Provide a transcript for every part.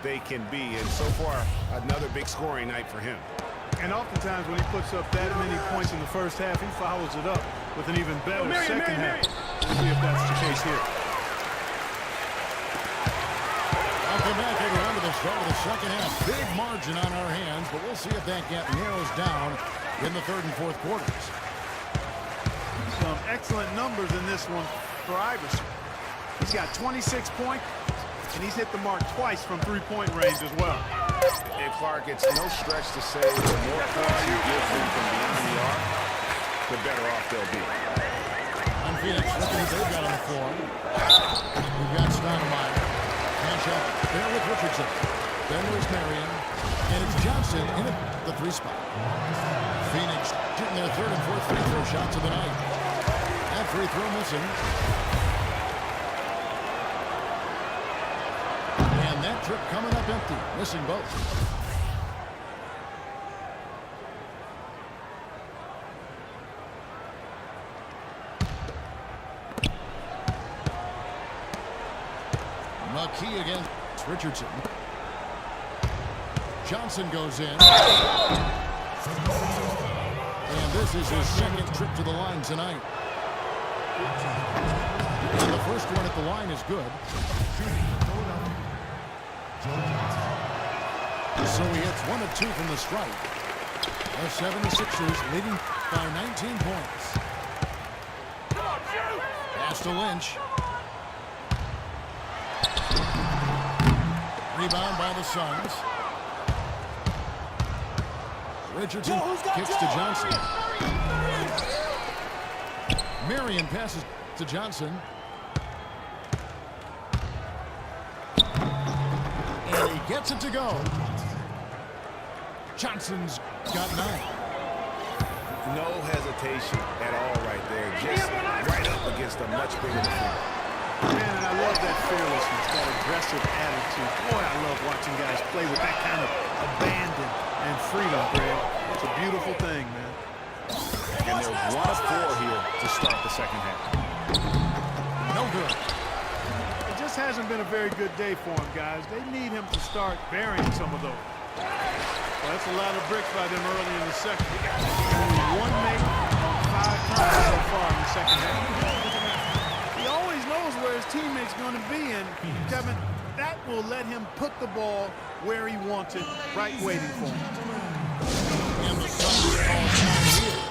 they can be. And so far, another big scoring night for him. And oftentimes when he puts up that many points in the first half, he follows it up with an even better second half. We'll see if that's the case here. Welcome back, everyone, to the start of the second half. Big margin on our hands, but we'll see if that gap narrows down in the third and fourth quarters. Some excellent numbers in this one for Iverson. He's got 26 points, and he's hit the mark twice from three-point range as well. And Clark, it's no stretch to say the more points you give them from beyond the arc, the better off they'll be. On Phoenix, look at who they've got on the floor. We've got Stoudemire. Hands up there with Richardson. Then there's Marion. And it's Johnson in the three spot. Phoenix getting their third and fourth free throw shots of the night. That free throw missing. And that trip coming up empty. Missing both. McKee against Richardson. Johnson goes in. And this is his second trip to the line tonight. And the first one at the line is good. So he hits 1 of 2 from the stripe. The 76ers leading by 19 points. Pass to Lynch. Rebound by the Suns. Richardson kicks to Johnson. Marion passes to Johnson. And he gets it to go. Johnson's got 9. No hesitation at all right there. Just right up against a much bigger defender. Man, and I love that fearlessness, that aggressive attitude. Boy, I love watching guys play with that kind of abandon and freedom, Greg. It's a beautiful thing, man. And they're 1 of 4 here to start the second half. No good. It just hasn't been a very good day for him, guys. They need him to start burying some of those. Well, that's a lot of bricks by them early in the second. Only 1 make on 5 times so far in the second half. He always knows where his teammate's going to be, and Kevin, that will let him put the ball where he wants it, right waiting for him. And the Suns all time here.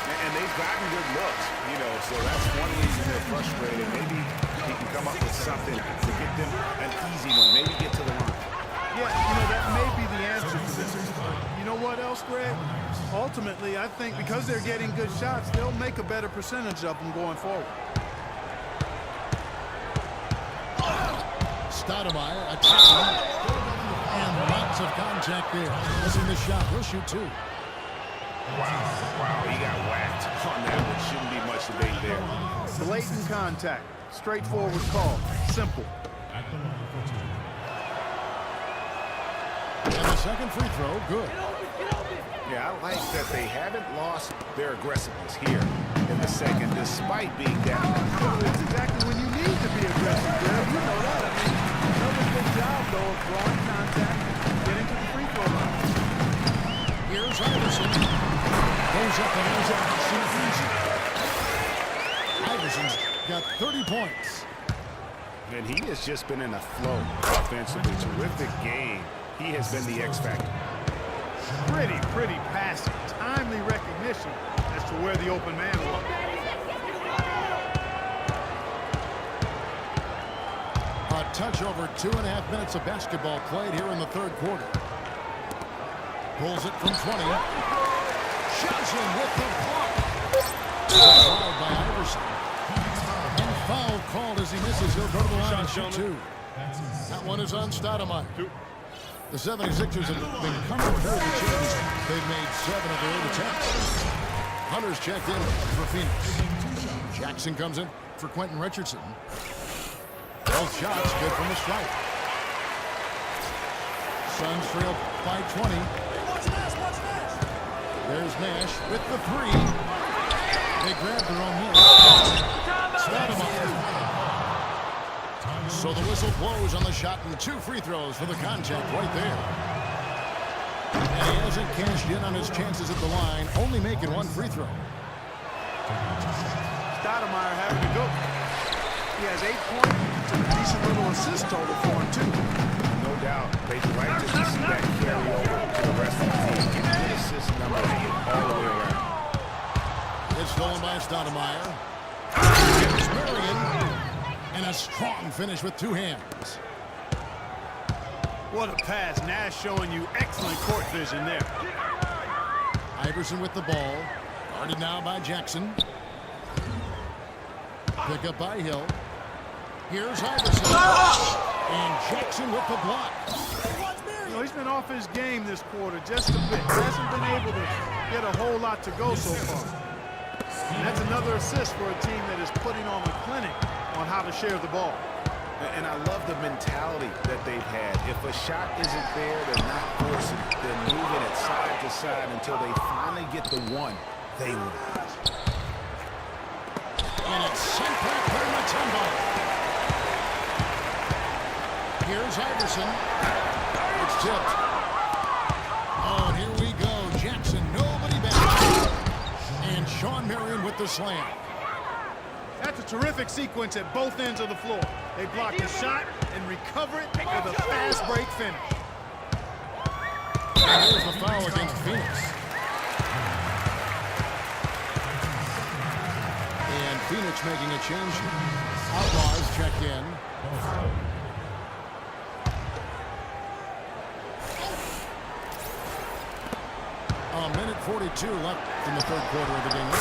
And they've gotten good looks, you know, so that's one reason they're frustrated. Maybe he can come up with something to get them an easy one, maybe get to the line. Yeah, you know, that may be the answer to this. You know what else, Greg? Ultimately, I think because they're getting good shots, they'll make a better percentage of them going forward. Stoudemire attacking. And lots of contact there. Missing the shot. He'll shoot 2. Wow, he got whacked on that one. Shouldn't be much debate there. Blatant contact. Straightforward call. Simple. And the second free throw, good. Yeah, I like that they haven't lost their aggressiveness here in the second, despite being down. It's exactly when you need to be aggressive, Greg. You know that. I mean, another good job, though, of drawing contact and getting to the free throw line. Here's Iverson. Goes up and goes up. Iverson's got 30 points. And he has just been in a flow offensively. Terrific game. He has been the X factor. Pretty passing. Timely recognition as to where the open man was. A touch over 2.5 minutes of basketball played here in the third quarter. Pulls it from 20. Johnson with the block. Fouled by Iverson. And foul called as he misses. He'll go to the line and shoot 2. That one is on Stoudemire. The 76ers have been coming through the change. They've made 7 of their 8 attempts. Hunter's checked in for Phoenix. Jackson comes in for Quentin Richardson. Both shots good from the stripe. Suns trail by 20. There's Nash with the 3. They grab their own miss. Stoudemire. So the whistle blows on the shot and 2 free throws for the contact right there. And he hasn't cashed in on his chances at the line, only making 1 free throw. Stoudemire having to go. He has 8 points. It's a decent little assist total for him, too. No doubt. They'd like to see that carry over to the rest of the team. Good assist number all the way around. It's stolen by Stoudemire. Here's Marion. And a strong finish with 2 hands. What a pass. Nash showing you excellent court vision there. Iverson with the ball. Guarded now by Jackson. Pick up by Hill. Here's Iverson. And Jackson with the block. You know, he's been off his game this quarter just a bit. Hasn't been able to get a whole lot to go so far. And that's another assist for a team that is putting on a clinic on how to share the ball. And I love the mentality that they've had. If a shot isn't there, they're not forcing. They're moving it side to side until they finally get the one they want. And it's sent back by Mutombo. Here's Iverson. It's tipped. Oh, here we go. Jackson, nobody back. And Shawn Marion with the slam. That's a terrific sequence at both ends of the floor. They block the shot and recover it with a fast break finish. And here's the foul against Phoenix. And Phoenix making a change. Outlaws check in. A minute 42 left in the 3rd quarter of the game.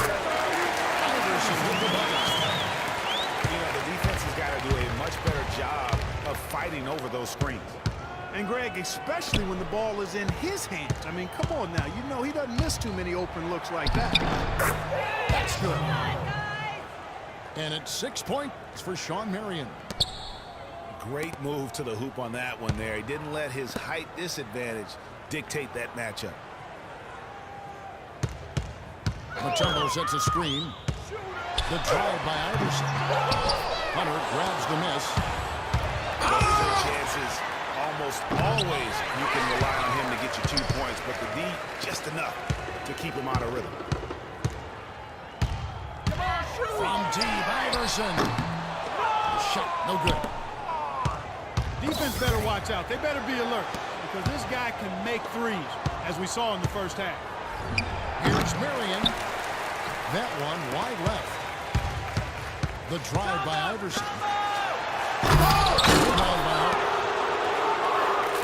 Iverson with the bucket. You know, the defense has got to do a much better job of fighting over those screens. And Greg, especially when the ball is in his hands. I mean, come on now. You know he doesn't miss too many open looks like that. That's good. And it's 6 points for Shawn Marion. Great move to the hoop on that one there. He didn't let his height disadvantage dictate that matchup. Mutombo sets a screen. The drive by Iverson. Hunter grabs the miss. Those are chances. Almost always you can rely on him to get you 2 points, but the D just enough to keep him out of rhythm. From deep, Iverson. The shot, no good. Defense better watch out. They better be alert because this guy can make threes, as we saw in the first half. Here's Marion. That one wide left. The drive by Iverson.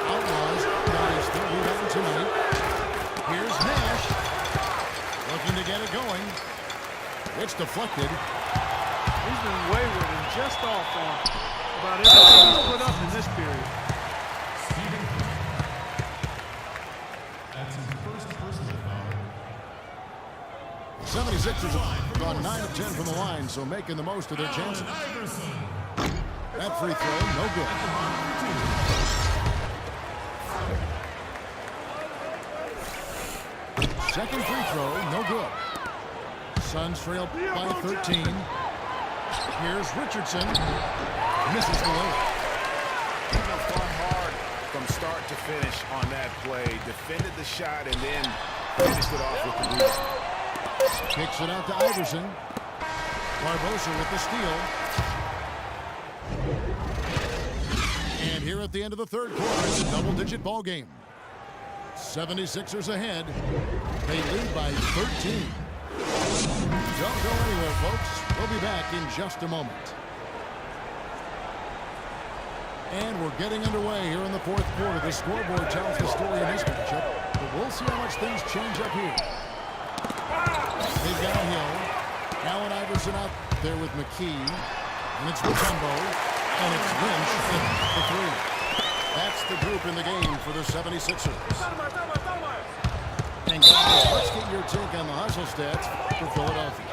Outlaws got his 3rd rebound tonight. Here's Nash. Looking to get it going. It's deflected. He's been wayward and just off on about everything he's put up in this period. That's his first personal foul. 76ers have gone 9 of 10 from the line, so making the most of their chances. That free throw, no good. Second free throw, no good. Suns trail by 13. Here's Richardson. Misses the layup. Fought hard from start to finish on that play. Defended the shot and then finished it off with the rebound. Kicks it out to Iverson. Barbosa with the steal. And here at the end of the 3rd quarter, it's a double-digit ball game. 76ers ahead. They lead by 13. Don't go anywhere, folks. We'll be back in just a moment. And we're getting underway here in the 4th quarter. The scoreboard tells the story in this matchup, but we'll see how much things change up here. They've got Hill. Allen Iverson out there with McKee. And it's Mutombo. And it's Lynch for 3. That's the group in the game for the 76ers. And guys, let's get your take on the hustle stats for Philadelphia.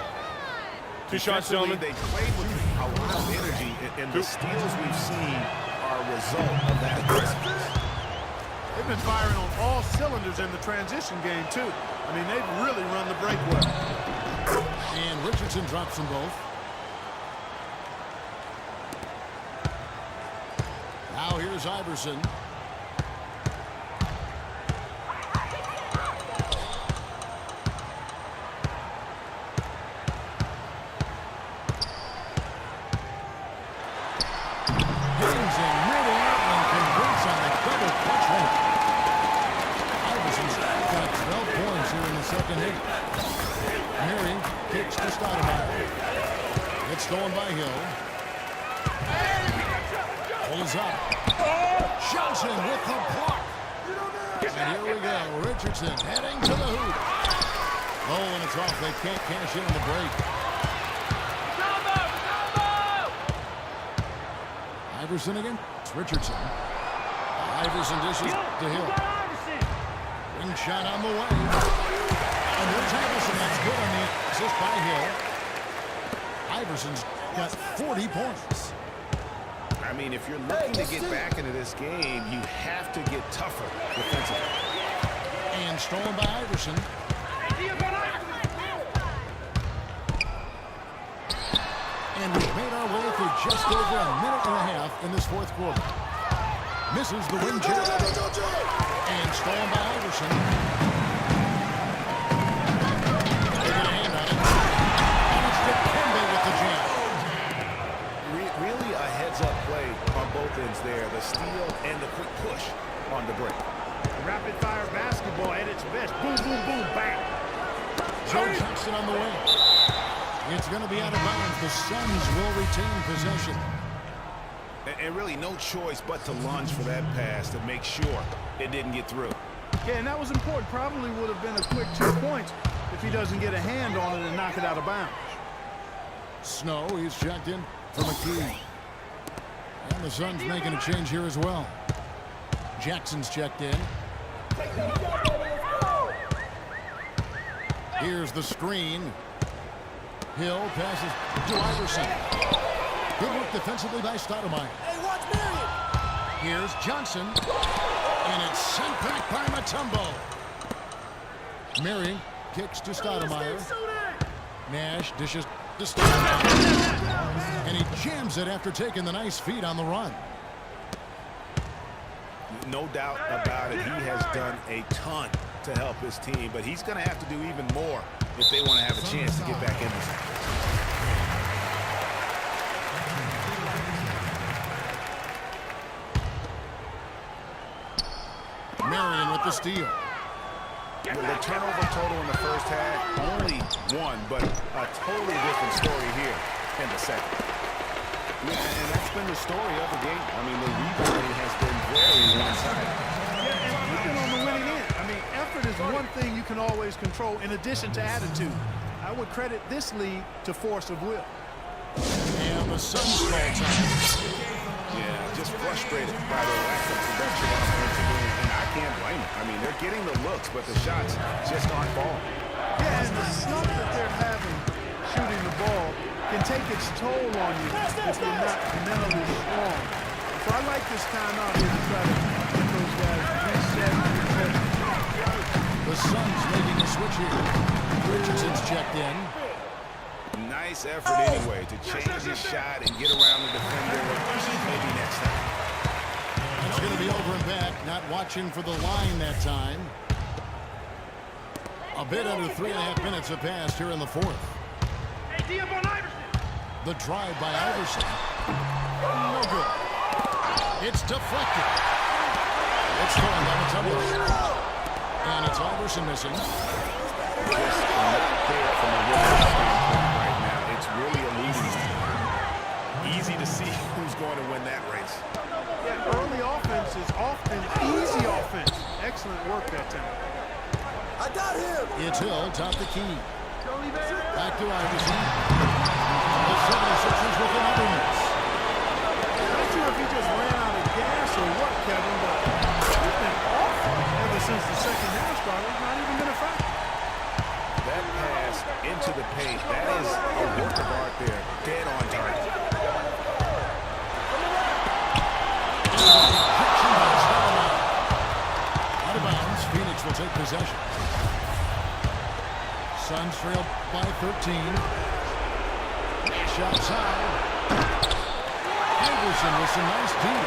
2 shots, gentlemen. They played with a lot of energy, and the steals we've seen are a result of that aggressiveness. They've been firing on all cylinders in the transition game, too. I mean, they've really run the break well. And Richardson drops them both. here's Iverson. Hangs in midair and converts on the double clutch winner. Iverson's got 12 points here in the second inning. Marion kicks to Stoudemire. It's stolen by Hill. Pulls up. Johnson with the block. And here we go. Richardson heading to the hoop. Oh, and it's off. They can't cash in on the break. Iverson again. It's Richardson. Iverson dishes to Hill. Ring shot on the way. And there's Iverson. That's good on the assist by Hill. Iverson's got 40 points. I mean, if you're looking to get back into this game, you have to get tougher defensively. And stolen by Iverson. And we've made our way through just over a minute and a half in this fourth quarter. Misses the wing chip. And stolen by Iverson. They get a hand on it. And it's Dikembe with the jam. Really a heads-up play on both ends there. The steal and the quick push on the break. Rapid-fire basketball at its best. Boom, boom, boom, bang. Joe Jackson on the way. It's going to be out of bounds. The Suns will retain possession. And really no choice but to lunge for that pass to make sure it didn't get through. Yeah, and that was important. Probably would have been a quick 2 points if he doesn't get a hand on it and knock it out of bounds. Snow, he's checked in for McKee. And the Suns making a change here as well. Jackson's checked in. Here's the screen. Hill passes to Iverson. Good work defensively by Stoudemire. Hey, watch Marion. Here's Johnson. And it's sent back by Mutombo. Marion kicks to Stoudemire. Nash dishes to Stoudemire. And he jams it after taking the nice feed on the run. No doubt about it. He has done a ton to help his team, but he's going to have to do even more if they want to have a chance to get back in this. Marion with the steal. The turnover total in the first half, only one, but a totally different story here in the second. Yeah, and that's been the story of the game. I mean, the rebounding has been very one-sided. Yeah, and you've been on the winning end. I mean, effort is one thing you can always control in addition to attitude. I would credit this lead to force of will. And the Suns call time. Yeah, just frustrated by the lack of production offensively, and I can't blame them. I mean, they're getting the looks, but the shots just aren't falling. Yeah, and the slump that they're having shooting the ball can take its toll on you if you're not mentally strong. So I like this timeout here to try to get those guys reset. The Suns making a switch here. Richardson's checked in. Nice effort anyway to change his shot and get around the defender. Maybe next time. It's going to be over and back. Not watching for the line that time. A bit under 3.5 minutes have passed here in the fourth. The drive by Iverson. No good. It's deflected. It's thrown by Mutombo. And it's Iverson missing. Just not there from a winning standpoint right now. It's really a losing team. Easy to see who's going to win that race. Yeah, early offense is often easy offense. Excellent work that time. I got him. It's Hill, top the key. Back to Iverson. The 76ers with another miss. Not sure if he just ran out of gas or what, Kevin, but he's been awful ever since the second half started. Not even been a factor. That pass into the paint, that is a work of art there. Dead on target. Out of bounds, Phoenix will take possession. Suns trail by 13. Shots high. Iverson with some nice deep.